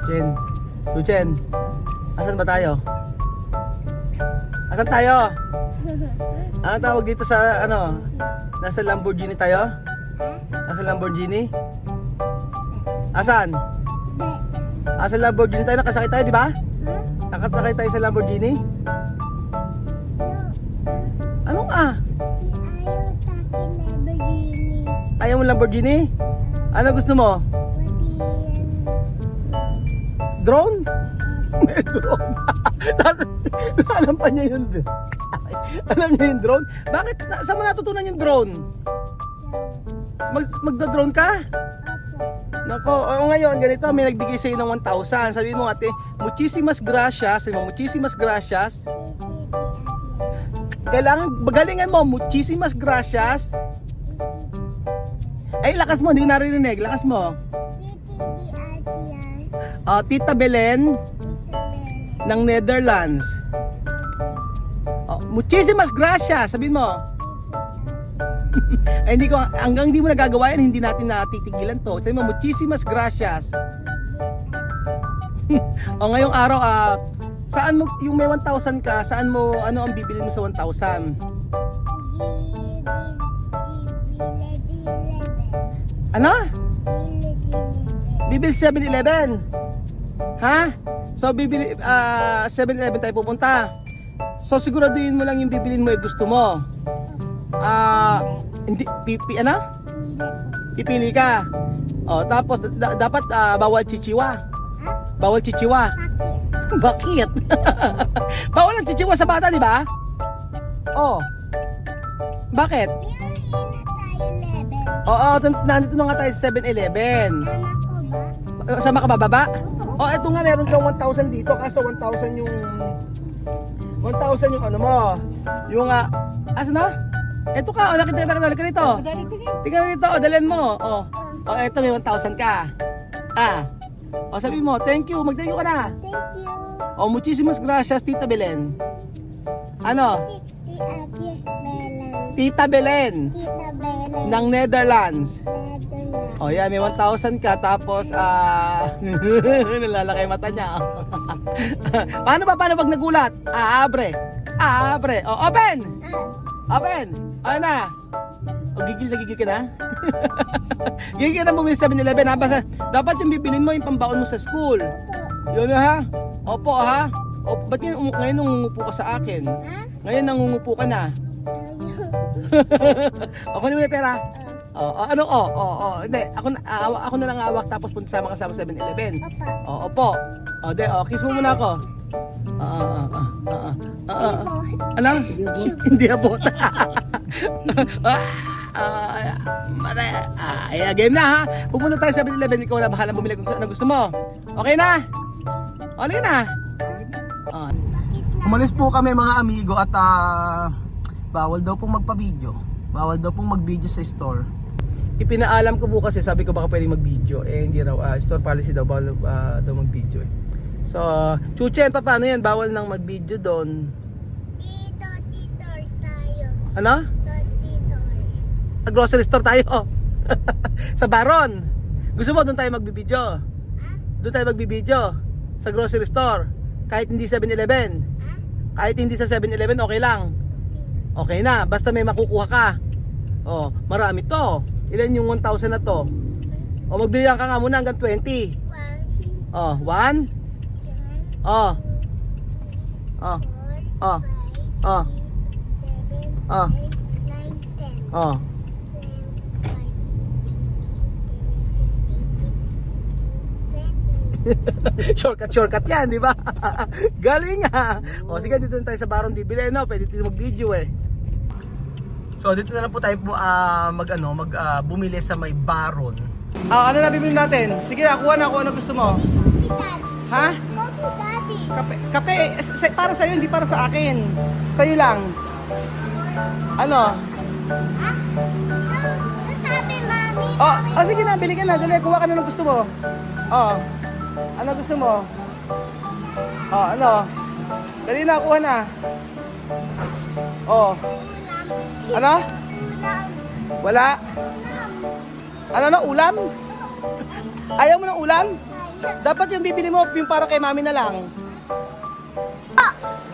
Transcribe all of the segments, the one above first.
Chen. Chen. Asan ba tayo? Asan tayo? Ano tawag dito sa ano? Nasa Lamborghini tayo? Nasa Lamborghini? Asan? Sa Lamborghini tayo, nakasakay tayo, di ba? Nakasakay tayo sa Lamborghini? Ano nga? Ayaw mo Lamborghini? Ano gusto mo? Drone? May drone. Alam pa niya yun. Alam niya yung drone? Bakit? Saan mo natutunan yung drone? Magda-drone ka? Nako, ngayon ganito, may nagbigay sa'yo ng 1,000. Sabi mo ate, muchísimas gracias. Sabi mo, muchísimas gracias. Kailangan, bagalingan mo, muchísimas gracias. Ay, lakas mo, hindi ko narinig. Lakas mo. Tita Belen ng Netherlands. Muchísimas gracias. Sabihin mo. Ay, hindi ko, hanggang hindi mo nagagawa yan, hindi natin natitigilan to. Sabi mo, muchísimas gracias. Ngayong araw, saan mo, yung may 1,000 ka, saan mo, ano ang bibili mo sa 1,000? Ano? Bibili 7-Eleven. Ha? So, bibili, 7-Eleven tayo pupunta. So, siguraduhin mo lang yung bibilin mo yung gusto mo. Hindi, ano? Pipili ka. Tapos dapat bawal chichiwa. Bawal chichiwa. Bakit? Bawal ang chichiwa sa bata, di ba? Bakit? Nandito na nga tayo sa 7-Eleven. Sama ka ba baba? Eto nga, meron kang 1,000 dito. Kaso 1,000 yung 1,000 yung ano mo. Yung asa na? Eto ka, nakita ka dito. Tingnan dito, dalhin mo. Eto may 1,000 ka. Sabi mo, thank you, mag-thank you ka na. Thank you. Muchísimas gracias, Tita Belen. Ano? Tita Belen. Tita Belen. Ng Netherlands. Netherlands. Yan, may 1,000 ka, tapos nalalaki mata niya. Paano pag nagulat? Abre. Open! Open! Ano na? Gigil ka na? Gigil ka na bumili sa 7-Eleven ha? Basta, dapat yung bibilin mo yung pambaon mo sa school. Yun na ha? Opo ha? Ba't ngayon nangungupo ka sa akin? Ngayon nangungupo ka na? Ako na mo na pera? Hindi, ako na lang hawak tapos punta sama ka sa 7-Eleven. Opo. Kiss mo muna ako. Ano? Hindi abot. Game na ha. Pupunta tayo sa 7-Eleven. Ikaw na bahala bumili kung ano gusto mo. Okay na? Okay na? Umalis po kami mga amigo at bawal daw pong magpa-video. Bawal daw pong mag-video sa store. Ipinaalam ko po kasi, sabi ko baka pwedeng mag-video. Hindi raw, store policy daw, bawal daw mag-video eh. So, Chuchen, paano yan? Bawal nang mag-video doon. Titor tayo. Ano? Titor. Sa grocery store tayo. Sa Baron. Gusto mo doon tayo mag-video? Doon tayo mag-video. Sa grocery store. Kahit hindi 7-Eleven. Kahit hindi sa 7-Eleven, okay lang. Okay na, basta may makukuha ka. Marami to. Ilan yung 1,000 na to? Magbilihan ka nga muna hanggang 20. 1. Shortcut yan, di ba? Galing ha. Sige, dito na tayo sa Baron bibili, no? Pwede dito mag-video eh. So dito na lang po tayo bumili sa may Baron. Ano na bibili natin? Sige, kuha na ano gusto mo. Ha? Coffee, Daddy. Kape, para sa'yo, hindi para sa akin. Sa'yo lang. Ano? Sabi, Mami. Sige na, bili ka na. Dali, kuha ka na ng gusto mo. Ano gusto mo? Ano? Dali na, kuha na. Ano? Wala? Ano na, ulam? Ayaw mo ng ulam? Dapat yung bibili mo, yung para kay mami na lang.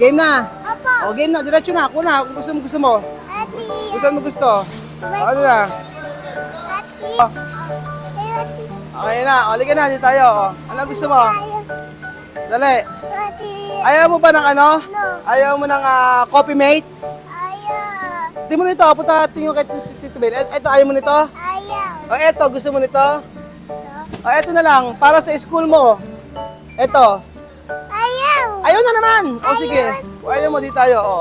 Game na. Opo. O, game na. Diretso na. Ako na. Kung gusto mo, gusto mo. Ati. Kung saan mo gusto. O, ano na. Ati. O, Ati. okay na. O, liga na. Dito tayo. O, ano gusto mo? Tayo. Dali. Ati. Ayaw mo ba ng ano? No. Ayaw mo ng coffee mate? Ayaw. Tingnan mo nito. Punta tingin kay Tito Bel. Ito, ayaw mo nito? Ayaw. O, eto. Gusto mo nito? Ito. O, eto na lang. Para sa school mo. Eto. Ayaw. Ayaw na naman. O, Ayaw. sige. Kung ayaw mo, di tayo. O.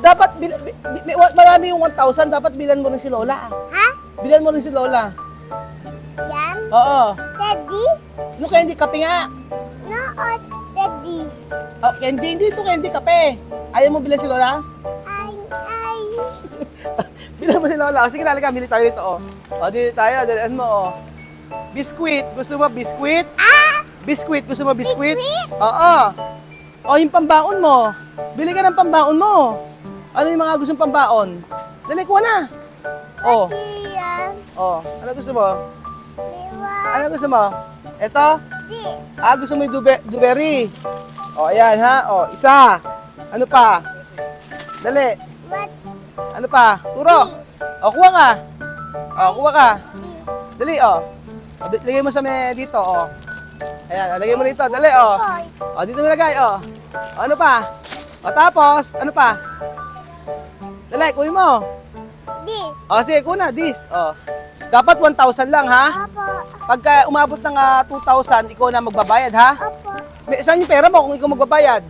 Dapat, marami yung 1,000. Dapat bilan mo rin si Lola. Ha? Bilan mo rin si Lola. Yan? Oo. Daddy? Ano candy kape nga? No, or daddy? Oh, candy, hindi ito candy kape. Ayaw mo bilan si Lola? Ay. Bilan mo si Lola. O, sige, halika, bili tayo dito. O, dito tayo. Dalian mo. O. Biskuit. Gusto mo biskuit? Ah! Biskuit. Gusto mo biskuit? Biskuit? Oo. O, yung pambaon mo. Bili ka ng pambaon mo. Ano yung mga gustong pambaon? Dali, kuha na. O. Yan. O. Ano gusto mo? Liwa. Ano gusto mo? Ito? Di. Gusto mo yung duberi. O, ayan ha. O, isa. Ano pa? Dali. What? Ano pa? Turo. O, kuha ka. O, kuha ka. Di. Dali, o. O, lagay mo sa dito, o. Ayan, lagay mo dito. Dali, o. Boy. O, dito mo lagay, o. O, ano pa? O, tapos, ano pa? Dali, kunin mo. Di. O, sige, kuna, this. O. Dapat 1,000 lang, ha? Opo. Pagka umabot ng 2,000, ikaw na magbabayad, ha? Opo. Saan yung pera mo kung ikaw magbabayad?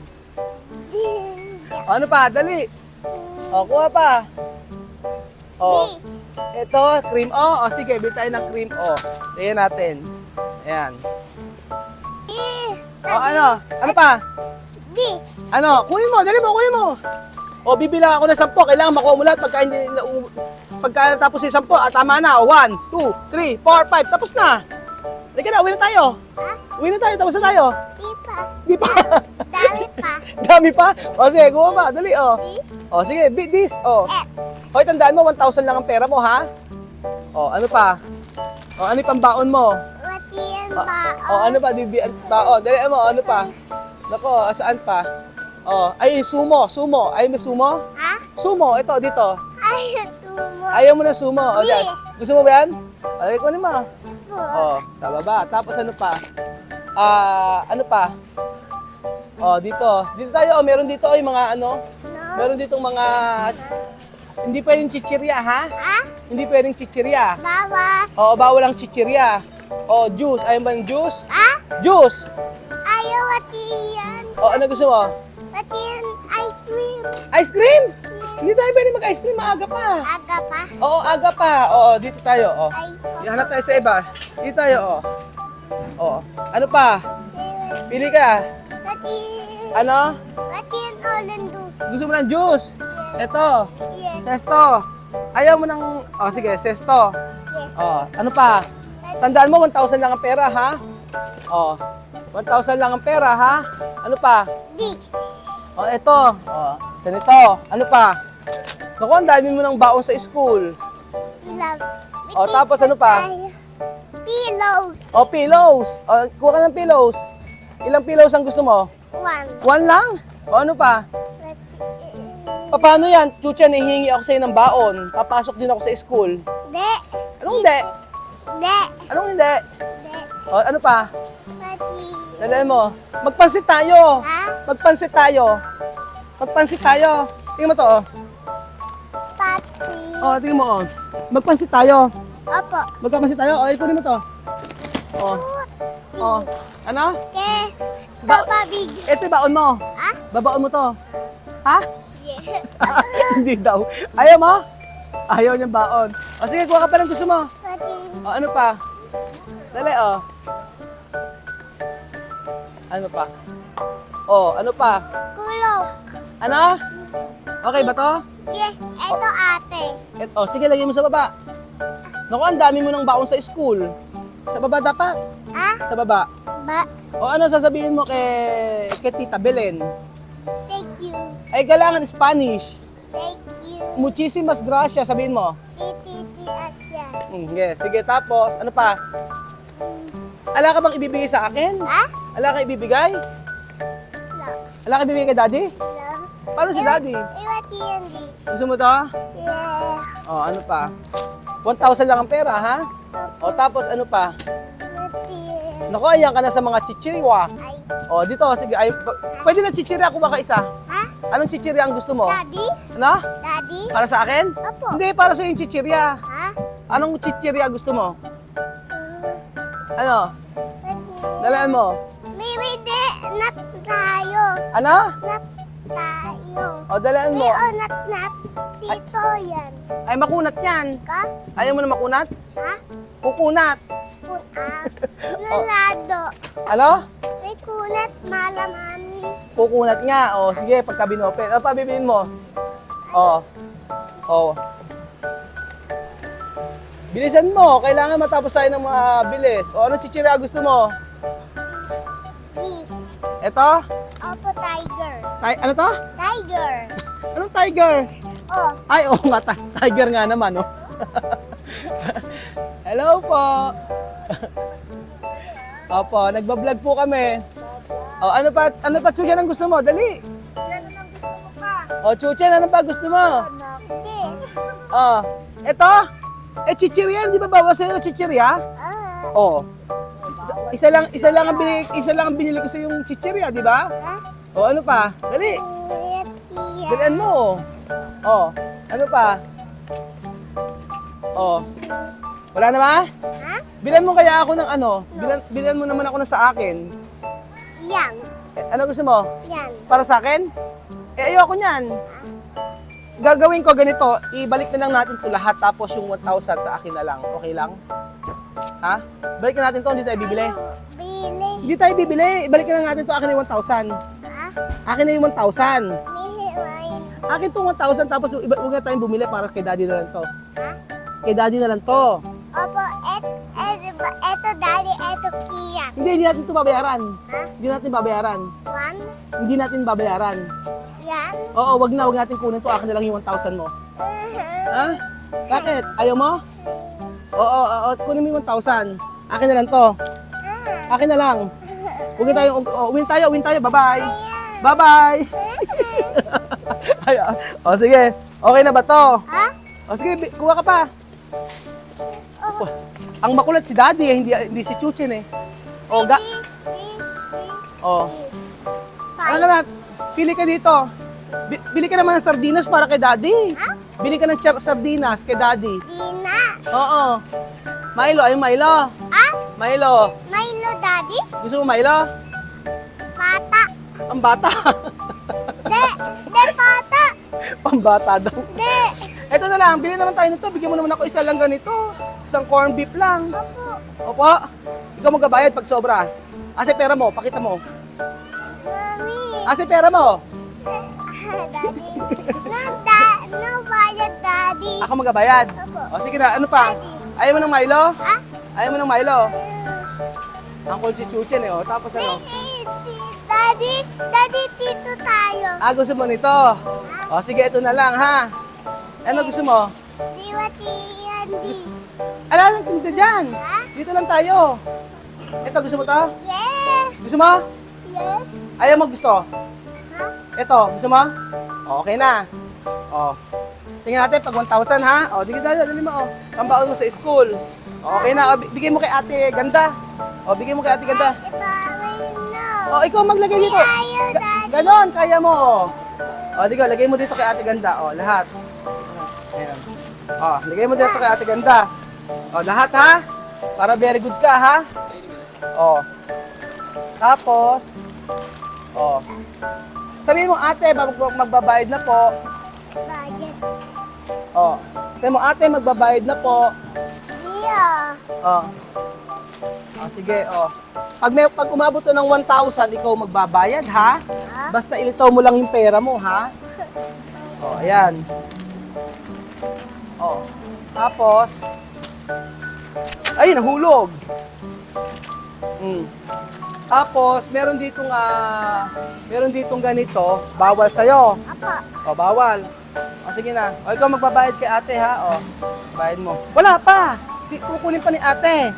Di. O, ano pa? Dali. O, kuha pa. O, ito, cream O. O, sige, bili tayo ng cream O. Tingnan natin. Ayan. Di. O, ano? Ano pa? Di. Ano? Kunin mo, dali mo, kunin mo. O, bibila ako ng 10. Kailangan makuha mo lahat pagka natapos yung 10. Tama na. O, 1, 2, 3, 4, 5. Tapos na. Halika na, uwi na tayo. Ha? Uwi na tayo, tapos na tayo. Di pa. Di pa. Dami pa. Dami pa? O, sige, kuha pa. Dali, o. Di. O, sige, beat this. O. Eh. Hoy, tandaan mo, 1,000 lang ang pera mo, ha? O, ano pa? O, ano yung pambaon mo? Wati yan O, ba? ano pa? O, dali mo, ano pa? Nako, saan pa? O, ay, sumo. Ay, may sumo? Ha? Sumo, ito, dito. Ayaw tumo. Ayaw mo na sumo. O, Hindi. dyan. Gusto mo ba yan? Ay, kunin mo. Po. O, sa baba. Tapos ano pa? Ano pa? O, dito. Dito tayo. O, meron dito yung mga ano. No. Meron ditong mga... Hindi pwedeng chichirya, ha? Ha? Hindi pwedeng chichirya. Bawa. Oo, bawal ang chichirya. O, juice. Ayaw ba ng juice? Ha? Juice! Ayaw wati yan. O, ano gusto mo? Wati yan ice cream. Ice cream? Hindi tayo pwede mag-ice cream. Maaga pa. Aga pa. Oo, aga pa. Oo, dito tayo. O. Ay po. Hanap tayo sa iba. Dito tayo, o. O, ano pa? Pili ka. Wati. Ano? Wati yan orange juice. Gusto mo ng juice? Ito. Yes. Sesto. Ayaw mo ng... O, sige, sesto. Yes. O, ano pa? Tandaan mo, 1,000 lang ang pera, ha? O, 1,000 lang ang pera, ha? Ano pa? Di. O, ito. O, isa nito. Ano pa? Naku, ang dami mo ng baon sa school. Love. O, tapos ano pa? Pillows. O, pillows. O, kuha ka ng pillows. Ilang pillows ang gusto mo? 1. 1 lang? O, ano pa? Paano yan? Chucha, hihingi ako sa'yo ng baon. Papasok din ako sa school. De. Anong hindi? De. Anong hindi? De. O, ano pa? Wati. Dali mo. Magpansit tayo. Ha? Magpansit tayo. Magpansit tayo. Tingnan mo to, oh. Pati. Oh, tingnan mo, oh. Magpansit tayo. Opo. Magpapansit tayo. Oh, ikunin mo to. Oh. Puti. Oh. Ano? Ke. Ba- Papa Big. Ito yung baon mo. Ha? Babaon mo to. Ha? Yes. Hindi daw. Ayaw mo? Ayaw niyang baon. O sige, kuha ka pa ng gusto mo. Pati. O ano pa? Dali, oh. Ano pa? Oh, ano pa? Kulok. Ano? Okay ba to? Yes. Ito ate. Oh, sige, lagay mo sa baba. Naku, ang dami mo ng baon sa school. Sa baba dapat. Ha? Sa baba. Ba? O ano sasabihin mo kay Tita Belen? Thank you. Ay, kailangan Spanish. Thank you. Muchísimas gracias, sabihin mo. Titi at yan. Yes, sige, tapos, ano pa? Ala ka bang ibibigay sa akin? Ha? Ala ka ibibigay? No. Ala ka ibibigay kay daddy? No. Paano si daddy? Iwan candy. Gusto mo to? Yeah. O, ano pa? 1,000 lang ang pera, ha? O, tapos ano pa? Natin. Naku, ayan ka na sa mga chichiriwa. Ay. O, dito, sige. Ay, pwede na chichirya ako baka isa. Ha? Anong chichirya ang gusto mo? Daddy? Ano? Daddy? Para sa akin? Opo. Hindi, para sa yung chichirya. Ha? Anong chichirya gusto mo? Mm, Ano? Dalaan mo. May de, nat tayo. Ano? Nat tayo. O, dalaan mo. May nat. Dito yan. Ay, makunat yan. Ka? Ayaw mo na makunat? Ha? Kukunat. Kunat. Nalado. Ano? May kunat malamami. Kukunat nga. O, sige, pagka binopen. O, pabibilin mo. O. O. Bilisan mo. Kailangan matapos tayo ng mga bilis. O, anong chichirya gusto mo? Di. Ito? Opo, tiger. Ano to? Tiger. Anong tiger? Oh. Ay, oo nga. Tiger nga naman, oh. Hello po. Opo, nagbablog po kami. O, ano pa, Chuchen, ang gusto mo? Dali. Yan ang gusto mo pa. O, Chuchen, ano pa gusto mo? Hindi. O, eto? Eh, chichirya, di ba bawal sa'yo chichirya? Ah. O. Isa lang ang binili ko sa yung chichirya, di ba? Ha? O, ano pa? Dali. Tiyan. Dalian mo. O, ano pa? O. Wala na ba? Ha? Bilan mo kaya ako ng ano? Bilan mo naman ako ng sa akin. Yan. Ano gusto mo? Yan. Para sa akin? Eh, ayoko niyan. Gagawin ko ganito, ibalik na lang natin ito lahat tapos yung 1,000 sa akin na lang. Okay lang? Ha? Balik na natin to, hindi tayo bibili. Bili. Hindi tayo bibili, ibalik na lang natin to, akin na yung 1,000. Ha? Akin na yung 1,000. Mihiwain. Akin to 1,000 tapos huwag na tayong bumili para kay daddy na lang to. Ha? Kay daddy na lang to. Opo, eto daddy, eto kiyan. Hindi natin to babayaran. Ha? Hindi natin babayaran. One. Hindi natin babayaran. Yan. Oo, wag natin kunin to, akin na lang yung 1,000 mo. Ha? Bakit? Ayaw mo? Oo, kunin mo yung 1,000. Akin na lang to. Akin na lang. Huwag na tayo, win tayo, bye-bye. Bye-bye. Ay, o sige, okay na ba to? Ha? O sige, kuha ka pa. Oh. Ang makulat si daddy, hindi si Chuchen eh. O, ano na, pili ka dito. Bili ka naman ng sardinas para kay daddy. Ha? Bili ka ng sardinas kay daddy. Dina. Oo. Milo, ayun Milo. Ha? Milo. Milo daddy? Gusto mo Milo? Pata. Ang bata. De pata. Pambata daw. De. Eto na lang, bili naman tayo nito. Bigyan mo naman ako isa lang ganito. Isang corn beef lang. Opo. Opo. Ikaw magbabayad pag sobra. Ase pera mo, pakita mo. Mami. Ase pera mo. Daddy. No bayad daddy. Ako magbabayad. Opo. O sige na, ano pa? Ayaw mo ng Milo? Ha? Ayaw mo ng Milo? Ang cool si Chuchen eh, oh. Tapos ano? Daddy, dito tayo. Gusto mo nito? O sige, ito na lang ha. Ano gusto mo? Diwati Andy. Ala, nang tinda dyan. Ha? Dito lang tayo. Ito, gusto mo to? Yes. Gusto mo? Yes. Ayaw mo gusto? Ha? Ito, gusto mo? O, okay na. O, tingnan natin pag 1,000 ha. O, dali mo. O, pambaon mo sa school. O, okay na. O, bigay mo kay ate ganda. O, bigay mo kay ate ganda. Ibawin no. O, ikaw maglagay dito. Ayaw, Daddy. Ganon, kaya mo. O, digo, lagay mo dito kay ate ganda. O, lahat. Ayan. O, lagay mo dito kay ate ganda. O, lahat ha. Para very good ka ha. O. Tapos, o. Sabihin mo, ate, magbabayad na po. Bayad. O. Sabihin mo, ate, magbabayad na po. Yeah. O. O, sige, o. Pag umabot to ng 1,000, ikaw magbabayad, ha? Ha? Basta ilitaw mo lang yung pera mo, ha? O, ayan. O. Tapos, ay, nahulog. Tapos, meron ditong ganito, bawal sa'yo. Apa. O, bawal. O, sige na. O, ikaw magbabayad kay ate, ha? O, bayad mo. Wala pa! Kukunin pa ni ate.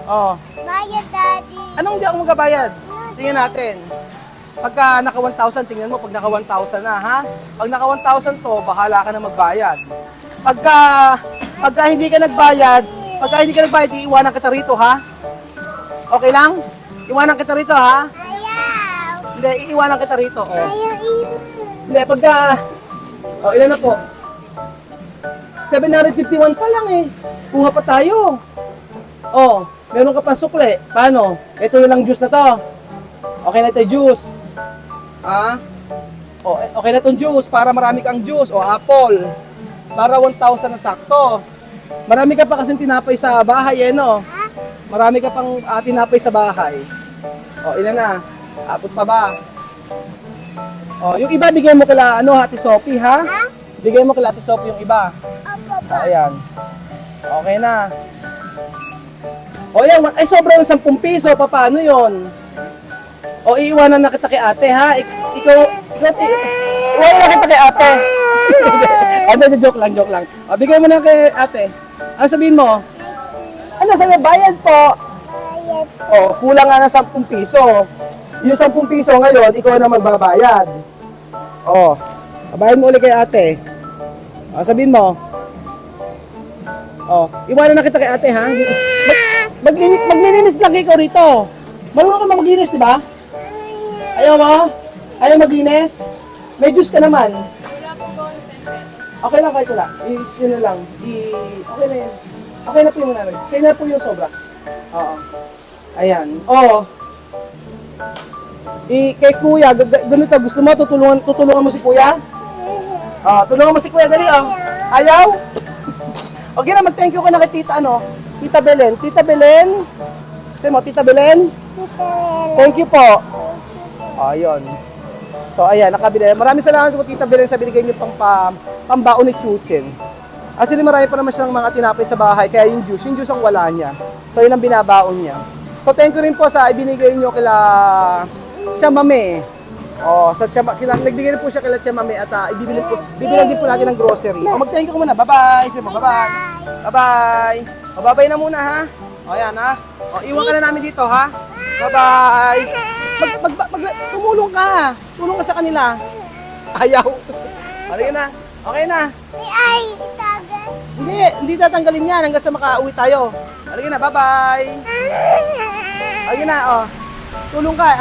Oh. Bayad, Daddy. Anong hindi ako magbabayad? Tingnan natin. Pagka naka 1,000, tingnan mo pag naka 1,000 na, ha? Pag naka 1,000 to, bahala ka na magbayad. Pagka hindi ka nagbayad, iiwanan kita rito, ha? Okay lang? Iwanan kita rito, ha? Ayaw. Hindi, iiwanan kita rito. Oh. Ayaw iwan. Hindi, pagka... Oh, ilan na po? 751 pa lang eh. Kuha pa tayo. Oh, meron ka pang sukle. Paano? Ito yung lang juice na to. Okay na ito yung juice. Ah? Oh, okay na itong juice. Para marami kang juice. O, apple. Para 1,000 na sakto. Marami ka pa kasing tinapay sa bahay eh, no? Marami ka pang tinapay sa bahay. O, ilan na? Apot pa ba? O, yung iba bigay mo kila, Ate Sophie, ha? Bigay mo kila Ate Sophie yung iba. Opo, po. Ayan. Okay na. O yan, ay sobrang 10 piso, paano yon? O iiwanan na kita kay ate, ha? Iwanan na kita kay ate. Ano, joke lang. O, bigay mo na kay ate. Ano sabihin mo? Ano, sabi bayad po. Bayad. O, kulang nga ng 10 piso. Yung 10 piso ngayon, ikaw na magbabayad. O, bayad mo ulit kay ate. O, sabihin mo. Oh, iwanan na kita kay ate, ha? Maglilinis lang ikaw rito. Marunong ka naman maglinis, di ba? Ayaw mo? Ayaw maglinis? May juice ka naman. Wala po ba 10 pesos? Okay lang kahit wala. Yun na lang. Okay na yun. Okay na po yung namin. Sa'yo na po yung sobra. Oo. Ayan. Oo. Kay kuya, ganito, gusto mo, tutulungan mo si kuya? Tulungan mo si kuya, dali, Ayaw? Okay na, mag-thank you ka na kay tita, Tita Belen. Tita Belen? Sabi mo, Tita Belen? Thank you po. Ayun. So, ayan, nakabili. Maraming salamat po, Tita Belen, sa binigay niyo pambaon ni Chuchin. Actually, marami pa naman siyang mga tinapay sa bahay, kaya yung juice ang wala niya. So, yun ang binabaon niya. So, thank you rin po sa ibinigay niyo kila Chamame. Nagbigay rin po siya kila Chamame at bibilan din po natin ng grocery. Mag-thank you ka muna. Bye-bye. Sige mo, bye-bye. Bye-bye. Bye-bye na muna, ha? Ayan, ha? Iwan ka na namin dito, ha? Bye-bye. Tumulong ka. Tulong ka sa kanila. Ayaw. Okay na. Okay na. Ay, tagal. Hindi tatanggalin yan hanggang sa makauwi tayo. Halika na, bye-bye. Halika na, Tulong ka.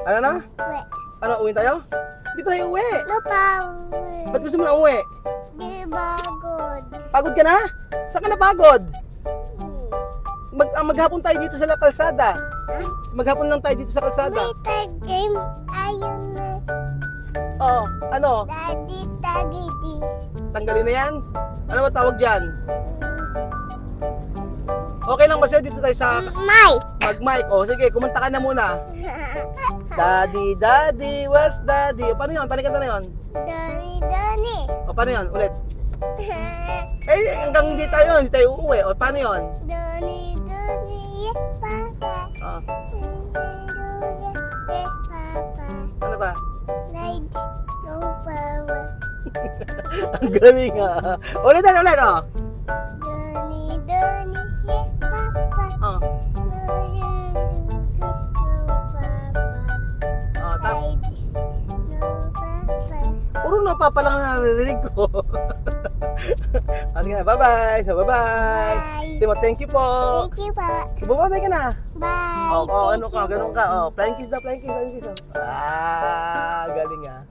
Ano na? Wait. Ano, uwi tayo? Hindi pa tayo uwi. Lupa. Ba't gusto mo na uwi? Di bagod. Pagod ka na? Saan ka na pagod? Maghapon tayo dito sa La Calzada. Maghapon lang tayo dito sa kalsada. May tag game. Ayun na. Oo, ano? Daddy, tagiti. Tanggalin na yan? Ano ba tawag dyan? Okay lang ba sa'yo dito tayo sa May. mag-mic? O sige, kumanta ka na muna. Daddy, daddy, where's daddy? O paano yun? Paano kanta na yun? Doni. O paano yun? Ulit. Hanggang hindi tayo uuwi. O paano yun? Doni, yes, papa. O, Yes, papa. ano ba? Like, no power. Ang galing ah. Ulit. Doni, yes, papa. O, Like, no papa. puro na papa lang na naririnig ko. Sige na, bye-bye. So, bye-bye. Bye. Sige mo, thank you po. Thank you po. Bye-bye ka na. Bye. Ano Thank ka, you. ganun ka. Flying kiss. Galing ah.